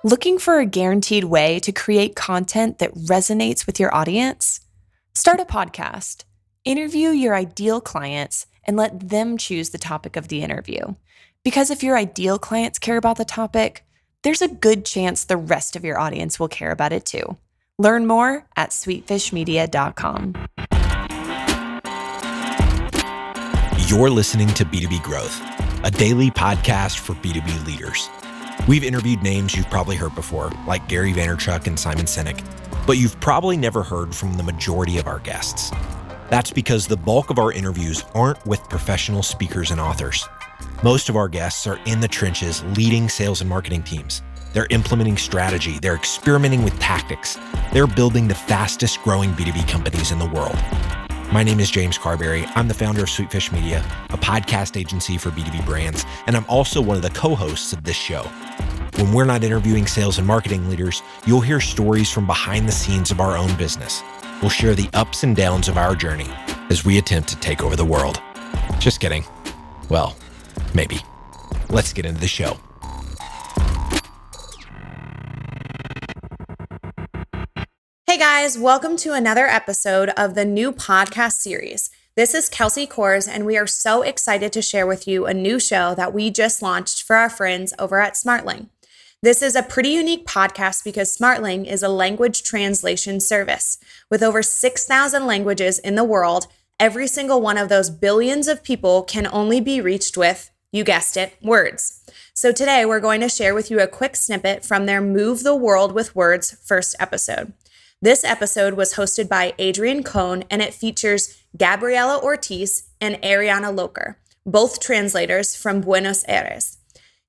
Looking for a guaranteed way to create content that resonates with your audience? Start a podcast. Interview your ideal clients and let them choose the topic of the interview. Because if your ideal clients care about the topic, there's a good chance the rest of your audience will care about it too. Learn more at sweetfishmedia.com. You're listening to B2B Growth, a daily podcast for B2B leaders. We've interviewed names you've probably heard before, like Gary Vaynerchuk and Simon Sinek, but you've probably never heard from the majority of our guests. That's because the bulk of our interviews aren't with professional speakers and authors. Most of our guests are in the trenches leading sales and marketing teams. They're implementing strategy. They're experimenting with tactics. They're building the fastest growing B2B companies in the world. My name is James Carberry. I'm the founder of Sweetfish Media, a podcast agency for B2B brands, and I'm also one of the co-hosts of this show. When we're not interviewing sales and marketing leaders, you'll hear stories from behind the scenes of our own business. We'll share the ups and downs of our journey as we attempt to take over the world. Just kidding. Well, maybe. Let's get into the show. Hey guys, welcome to another episode of the new podcast series. This is Kelsey Kors, and we are so excited to share with you a new show that we just launched for our friends over at Smartling. This is a pretty unique podcast because Smartling is a language translation service. With over 6,000 languages in the world, every single one of those billions of people can only be reached with, you guessed it, words. So today we're going to share with you a quick snippet from their Move the World with Words first episode. This episode was hosted by Adrian Cohn, and it features Gabriela Ortiz and Ariana Loker, both translators from Buenos Aires.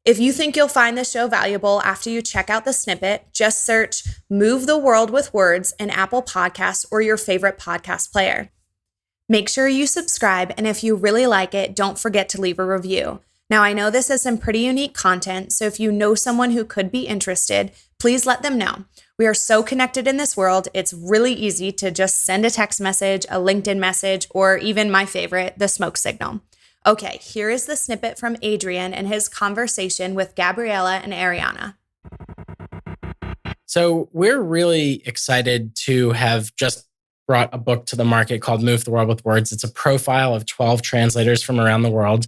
If you think you'll find the show valuable after you check out the snippet, just search Move the World with Words in Apple Podcasts or your favorite podcast player. Make sure you subscribe, and if you really like it, don't forget to leave a review. Now, I know this is some pretty unique content, so if you know someone who could be interested, please let them know. We are so connected in this world, it's really easy to just send a text message, a LinkedIn message, or even my favorite, the smoke signal. Okay, here is the snippet from Adrian and his conversation with Gabriela and Ariana. So we're really excited to have just brought a book to the market called Move the World with Words. It's a profile of 12 translators from around the world.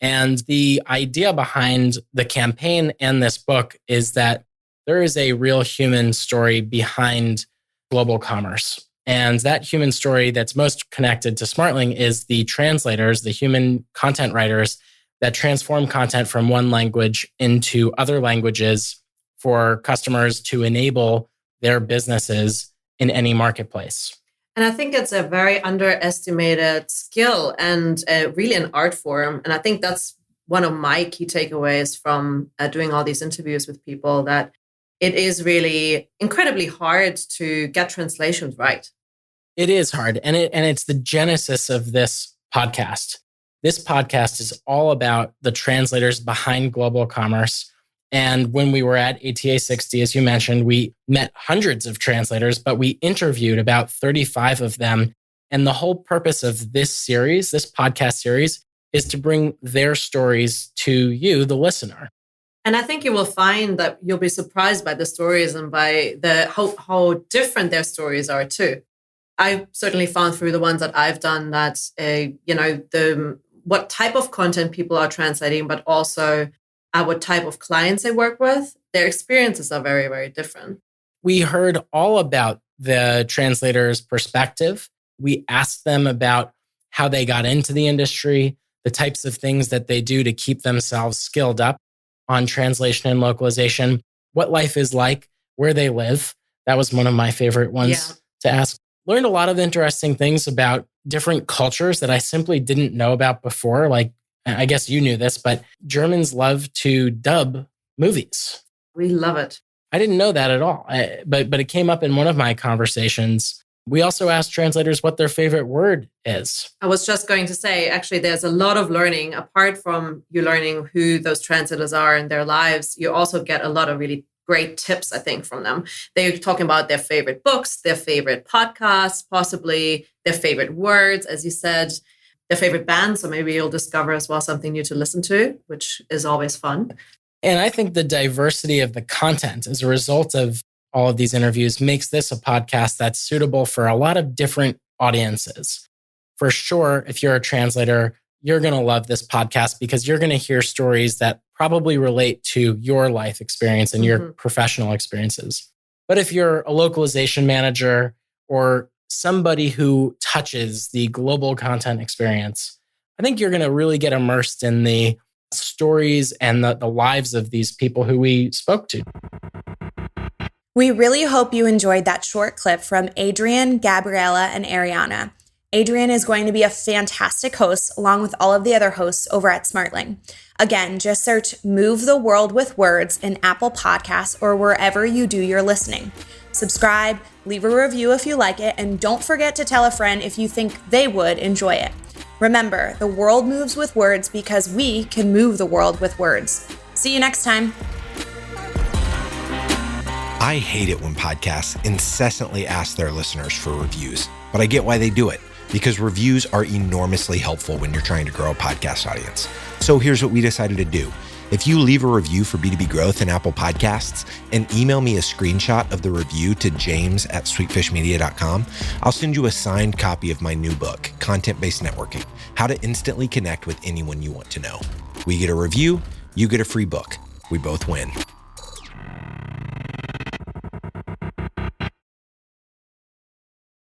And the idea behind the campaign and this book is that there is a real human story behind global commerce. And that human story that's most connected to Smartling is the translators, the human content writers that transform content from one language into other languages for customers to enable their businesses in any marketplace. And I think it's a very underestimated skill and really an art form. And I think that's one of my key takeaways from doing all these interviews with people, that it is really incredibly hard to get translations right. It is hard. And it's the genesis of this podcast. This podcast is all about the translators behind global commerce. And when we were at ATA 60, as you mentioned, we met hundreds of translators, but we interviewed about 35 of them. And the whole purpose of this series, this podcast series, is to bring their stories to you, the listener. And I think you will find that you'll be surprised by the stories and by how different their stories are too. I've certainly found through the ones that I've done that, what type of content people are translating, but also what type of clients they work with, their experiences are very, very different. We heard all about the translator's perspective. We asked them about how they got into the industry, the types of things that they do to keep themselves skilled up on translation and localization, what life is like, where they live. That was one of my favorite ones to ask. Learned a lot of interesting things about different cultures that I simply didn't know about before. Like, I guess you knew this, but Germans love to dub movies. We love it. I didn't know that at all, but it came up in one of my conversations. We also asked translators what their favorite word is. I was just going to say, actually, there's a lot of learning. Apart from you learning who those translators are in their lives, you also get a lot of really great tips, I think, from them. They're talking about their favorite books, their favorite podcasts, possibly their favorite words, as you said, their favorite bands. So maybe you'll discover as well something new to listen to, which is always fun. And I think the diversity of the content as a result of all of these interviews makes this a podcast that's suitable for a lot of different audiences. For sure, if you're a translator, you're going to love this podcast because you're going to hear stories that probably relate to your life experience and your professional experiences. But if you're a localization manager or somebody who touches the global content experience, I think you're going to really get immersed in the stories and the lives of these people who we spoke to. We really hope you enjoyed that short clip from Adrian, Gabriella, and Ariana. Adrian is going to be a fantastic host along with all of the other hosts over at Smartling. Again, just search Move the World with Words in Apple Podcasts or wherever you do your listening. Subscribe, leave a review if you like it, and don't forget to tell a friend if you think they would enjoy it. Remember, the world moves with words because we can move the world with words. See you next time. I hate it when podcasts incessantly ask their listeners for reviews, but I get why they do it, because reviews are enormously helpful when you're trying to grow a podcast audience. So here's what we decided to do. If you leave a review for B2B Growth in Apple Podcasts and email me a screenshot of the review to james@sweetfishmedia.com, I'll send you a signed copy of my new book, Content-Based Networking, How to Instantly Connect with Anyone You Want to Know. We get a review, you get a free book. We both win.